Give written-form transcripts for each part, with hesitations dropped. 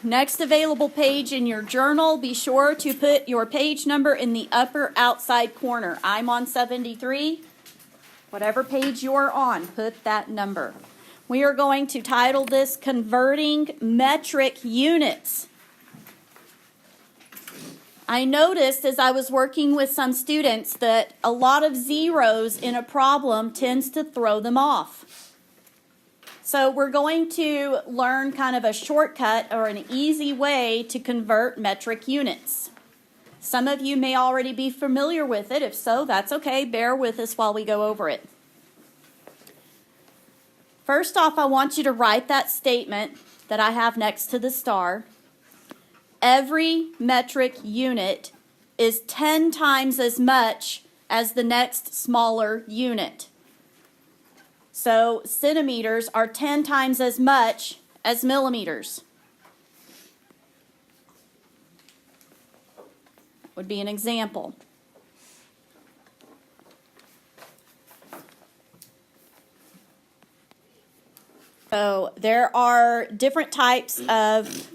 Next available page in your journal, be sure to put your page number in the upper outside corner. I'm on 73. Whatever page you're on, put that number. We are going to title this Converting Metric Units. I noticed as I was working with some students that a lot of zeros in a problem tends to throw them off. So we're going to learn kind of a shortcut or an easy way to convert metric units. Some of you may already be familiar with it. If so, that's okay. Bear with us while we go over it. First off, I want you to write that statement that I have next to the star. Every metric unit is 10 times as much as the next smaller unit. So centimeters are 10 times as much as millimeters. That would be an example. So there are different types of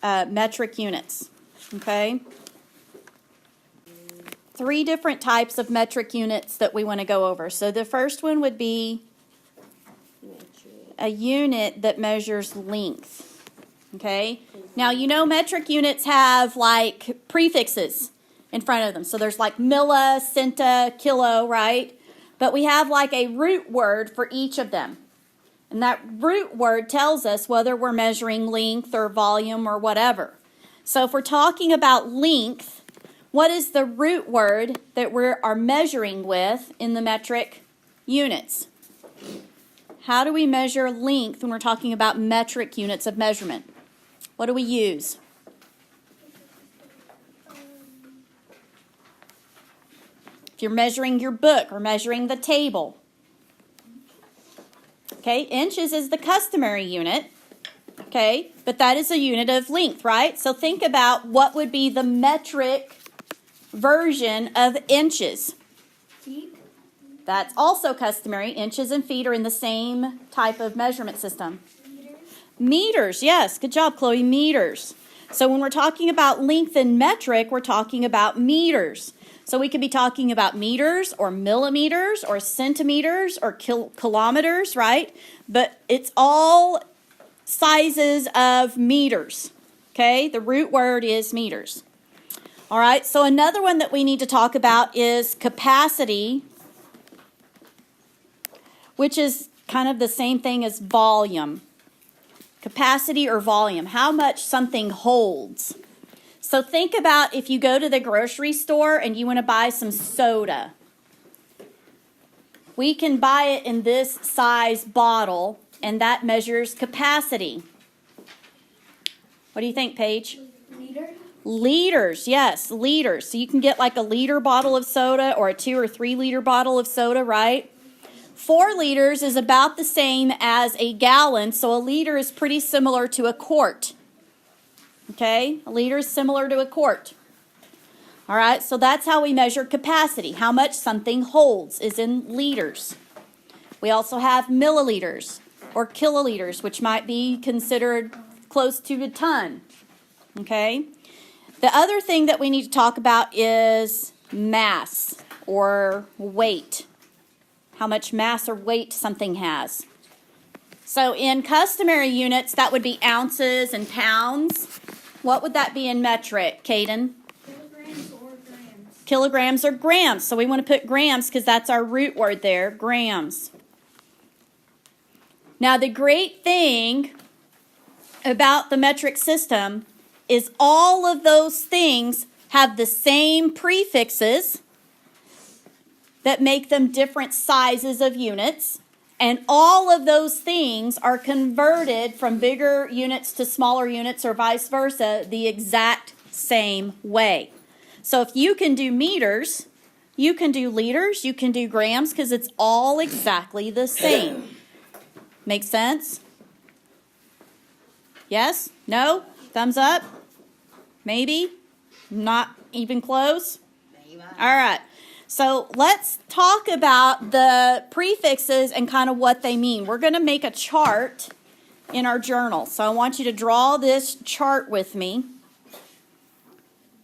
metric units, okay? 3 different types of metric units that we want to go over. So the first one would be a unit that measures length, okay? Now, you know metric units have like prefixes in front of them. So there's like milli, centa, kilo, right? But we have like a root word for each of them. And that root word tells us whether we're measuring length or volume or whatever. So if we're talking about length, what is the root word that we are measuring with in the metric units? How do we measure length when we're talking about metric units of measurement? What do we use? If you're measuring your book or measuring the table. Okay, inches is the customary unit, okay, but that is a unit of length, right? So think about what would be the metric version of inches. Feet. That's also customary. Inches and feet are in the same type of measurement system. Meters, yes, good job, Chloe, meters. So when we're talking about length in metric, we're talking about meters. So we could be talking about meters or millimeters or centimeters or kilometers, right? But it's all sizes of meters, okay? The root word is meters. All right, so another one that we need to talk about is capacity, which is kind of the same thing as volume. Capacity or volume, how much something holds. So think about if you go to the grocery store and you want to buy some soda. We can buy it in this size bottle, and that measures capacity. What do you think, Paige? Liter. Liters, yes, liters. So you can get like a liter bottle of soda or a 2 or 3 liter bottle of soda, right? 4 liters is about the same as a gallon, so a liter is pretty similar to a quart. Okay, a liter is similar to a quart. All right, so that's how we measure capacity. How much something holds is in liters. We also have milliliters or kiloliters, which might be considered close to a ton. Okay, the other thing that we need to talk about is mass or weight. How much mass or weight something has. So in customary units, that would be ounces and pounds. What would that be in metric, Caden? Kilograms or grams. Kilograms or grams. So we want to put grams because that's our root word there, grams. Now the great thing about the metric system is all of those things have the same prefixes that make them different sizes of units. And all of those things are converted from bigger units to smaller units or vice versa the exact same way. So if you can do meters, you can do liters, you can do grams because it's all exactly the same. Make sense? Yes? No? Thumbs up? Maybe? Not even close? All right. So let's talk about the prefixes and kind of what they mean. We're going to make a chart in our journal. So I want you to draw this chart with me.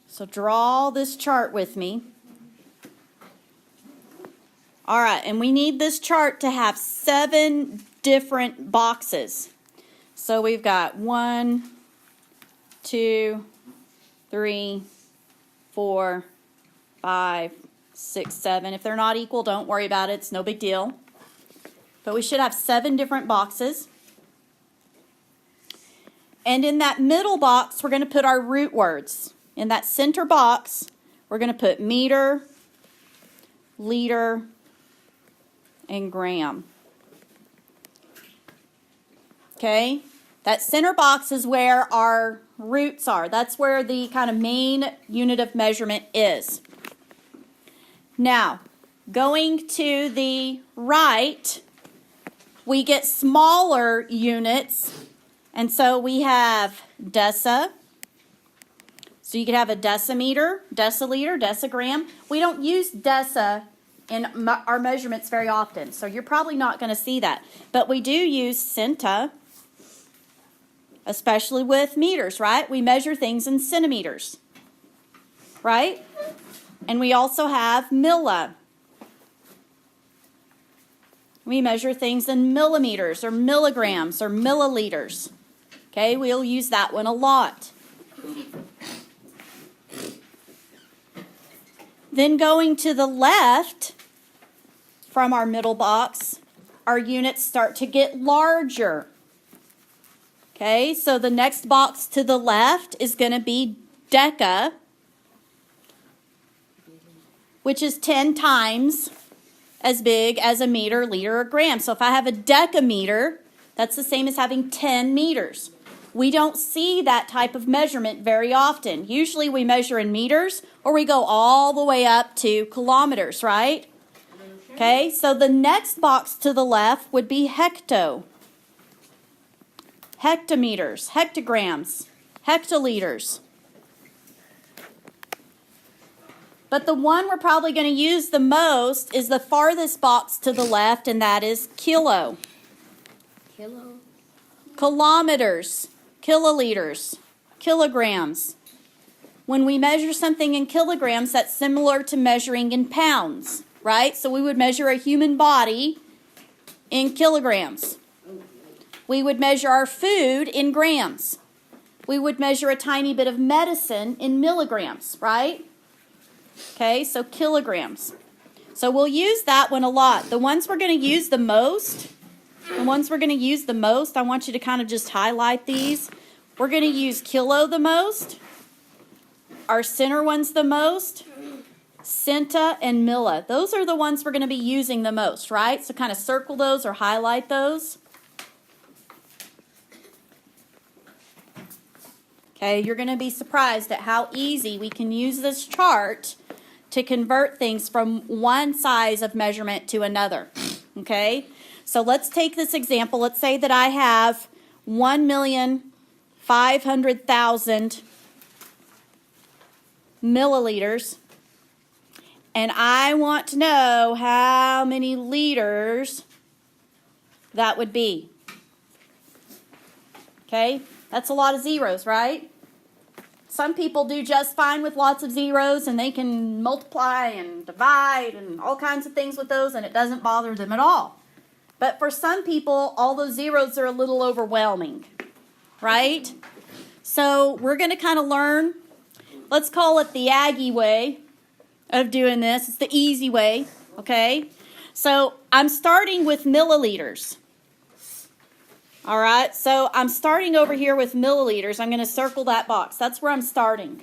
So draw this chart with me. All right, and we need this chart to have 7 different boxes. So we've got 1, 2, 3, 4, 5, 6, 7. If they're not equal, don't worry about it. It's no big deal. But we should have 7 different boxes. And in that middle box, we're going to put our root words. In that center box, we're going to put meter, liter, and gram. Okay? That center box is where our roots are. That's where the kind of main unit of measurement is. Now, going to the right, we get smaller units. And so we have deci. So you could have a decimeter, deciliter, decigram. We don't use deci in our measurements very often, so you're probably not going to see that. But we do use centa, especially with meters, right? We measure things in centimeters, right? And we also have milli. We measure things in millimeters or milligrams or milliliters. Okay, we'll use that one a lot. Then going to the left from our middle box, our units start to get larger. Okay, so the next box to the left is going to be deca, which is 10 times as big as a meter, liter, or gram. So if I have a decameter, that's the same as having 10 meters. We don't see that type of measurement very often. Usually we measure in meters or we go all the way up to kilometers, right? Okay, so the next box to the left would be hecto. Hectometers, hectograms, hectoliters. But the one we're probably going to use the most is the farthest box to the left, and that is kilo. Kilo. Kilometers, kiloliters, kilograms. When we measure something in kilograms, that's similar to measuring in pounds, right? So we would measure a human body in kilograms. We would measure our food in grams. We would measure a tiny bit of medicine in milligrams, right? Okay, so kilograms. So we'll use that one a lot. The ones we're going to use the most, I want you to kind of just highlight these. We're going to use kilo the most. Our center ones the most. Centa and milli. Those are the ones we're going to be using the most, right? So kind of circle those or highlight those. Okay, you're going to be surprised at how easy we can use this chart to convert things from one size of measurement to another. Okay, so let's take this example. Let's say that I have 1,500,000 milliliters, and I want to know how many liters that would be. Okay, that's a lot of zeros, right? Some people do just fine with lots of zeros, and they can multiply and divide and all kinds of things with those, and it doesn't bother them at all. But for some people, all those zeros are a little overwhelming, right? So we're going to kind of learn, let's call it the Aggie way of doing this. It's the easy way, okay? So I'm starting with milliliters. All right, so I'm starting over here with milliliters. I'm going to circle that box. That's where I'm starting.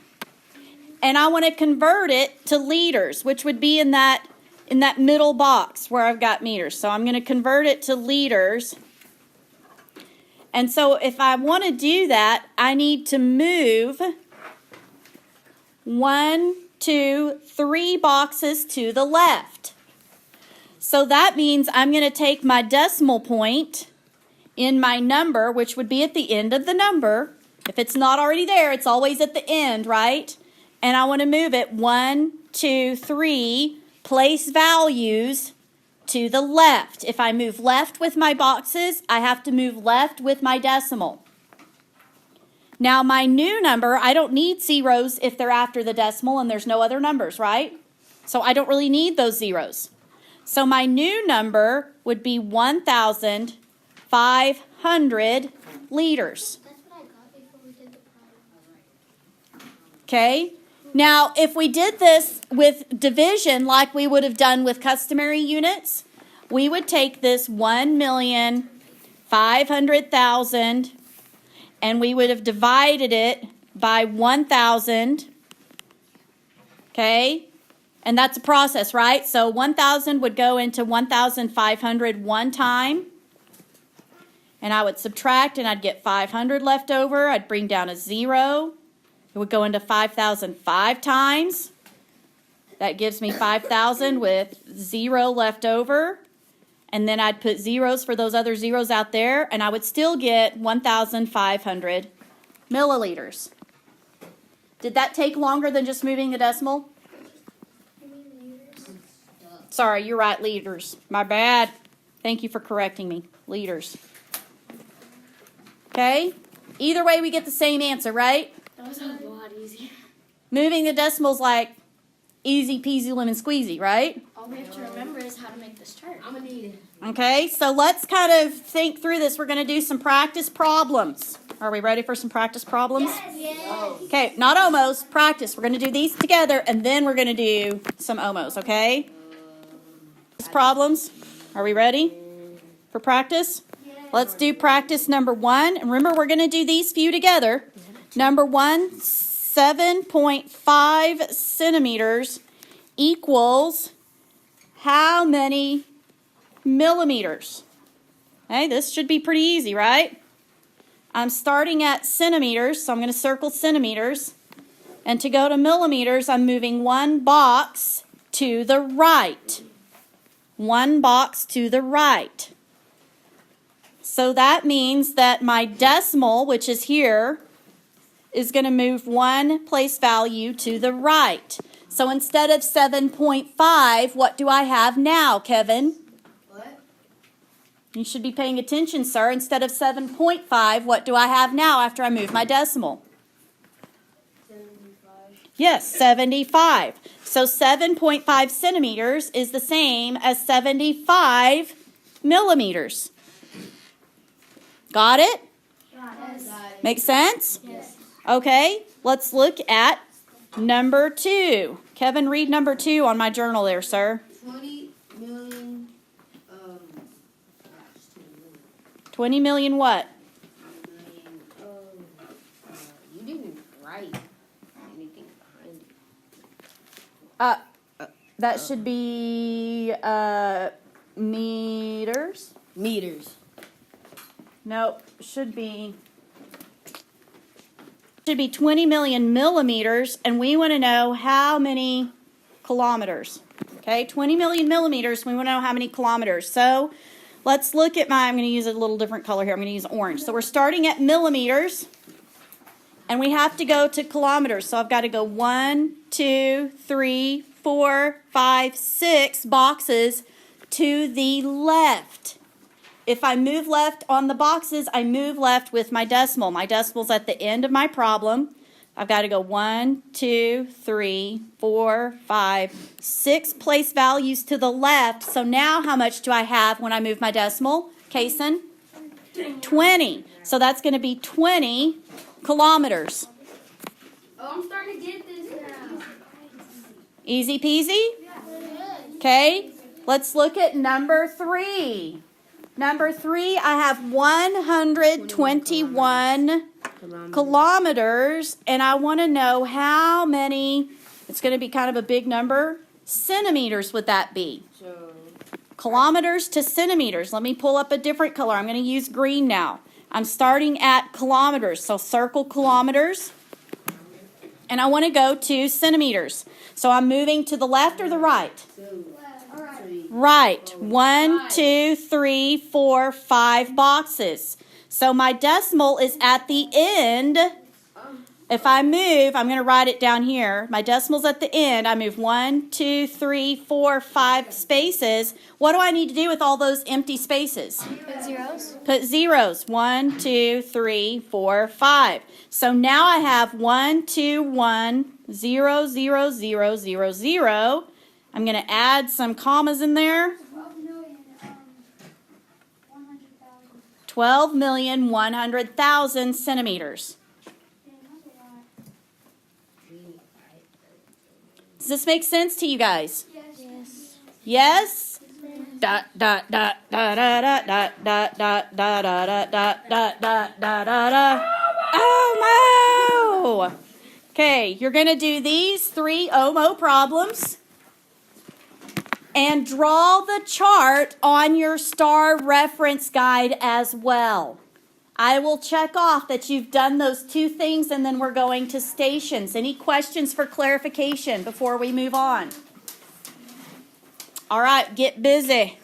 And I want to convert it to liters, which would be in that middle box where I've got meters. So I'm going to convert it to liters. And so if I want to do that, I need to move 1, 2, 3 boxes to the left. So that means I'm going to take my decimal point in my number, which would be at the end of the number. If it's not already there, it's always at the end, right? And I want to move it 1, 2, 3, place values to the left. If I move left with my boxes, I have to move left with my decimal. Now my new number, I don't need zeros if they're after the decimal and there's no other numbers, right? So I don't really need those zeros. So my new number would be 1,500 liters. That's what I got before we did the problem. Okay? Now, if we did this with division like we would have done with customary units, we would take this 1,500,000 and we would have divided it by 1,000. Okay? And that's a process, right? So 1,000 would go into 1,500 one time. And I would subtract and I'd get 500 left over. I'd bring down a 0. It would go into 5,000 5 times. That gives me 5,000 with 0 left over. And then I'd put zeros for those other zeros out there. And I would still get 1,500 milliliters. Did that take longer than just moving the decimal? Sorry, you're right, liters. My bad. Thank you for correcting me. Liters. Okay? Either way, we get the same answer, right? That was a lot easier. Moving the decimals like easy peasy lemon squeezy, right? All we have to remember is how to make this chart. I'm gonna need it. Okay, so let's kind of think through this. We're going to do some practice problems. Are we ready for some practice problems? Yes. Okay, not almost, practice. We're going to do these together, and then we're going to do some almost, okay? Problems. Are we ready for practice? Let's do practice number 1. And remember, we're going to do these few together. Number 1, 7.5 centimeters equals how many millimeters? Okay, this should be pretty easy, right? I'm starting at centimeters, so I'm going to circle centimeters. And to go to millimeters, I'm moving one box to the right. One box to the right. So that means that my decimal, which is here, is going to move one place value to the right. So instead of 7.5, what do I have now, Kevin? What? You should be paying attention, sir. Instead of 7.5, what do I have now after I move my decimal? 75. Yes, 75. So 7.5 centimeters is the same as 75 millimeters. Got it? Yes. Make sense? Yes. Okay, let's look at number 2. Kevin, read number 2 on my journal there, sir. 20 million. 20 million what? You didn't write anything behind it. That should be meters. Meters. Nope, should be 20 million millimeters, and we want to know how many kilometers. Okay, 20 million millimeters, we want to know how many kilometers. So let's look at I'm going to use a little different color here. I'm going to use orange. So we're starting at millimeters, and we have to go to kilometers. So I've got to go 1, 2, 3, 4, 5, 6 boxes to the left. If I move left on the boxes, I move left with my decimal. My decimal's at the end of my problem. I've got to go 1, 2, 3, 4, 5, 6 place values to the left. So now how much do I have when I move my decimal? Kason? 20. So that's going to be 20 kilometers. Oh, I'm starting to get this now. Easy peasy? Okay, let's look at number 3. Number 3, I have 121 kilometers, and I want to know how many, it's going to be kind of a big number, centimeters would that be? Kilometers to centimeters. Let me pull up a different color. I'm going to use green now. I'm starting at kilometers, so circle kilometers, and I want to go to centimeters. So I'm moving to the left or the right? Right. 1, 2, 3, 4, 5 boxes. So my decimal is at the end If I move, I'm going to write it down here. My decimal's at the end. I move 1, 2, 3, 4, 5 spaces. What do I need to do with all those empty spaces? Put zeros. Put zeros. 1, 2, 3, 4, 5. So now I have 1, 2, 1, 0, 0, 0, 0, 0. I'm going to add some commas in there. 12,100,000 centimeters. Does this make sense to you guys? Yes. Yes? Dot dot dot dot dot dot dot dot dot dot dot dot dot dot dot. Oh no! Okay, you're gonna do these 3 OMO problems and draw the chart on your star reference guide as well. I will check off that you've done those 2 things, and then we're going to stations. Any questions for clarification before we move on? All right, get busy.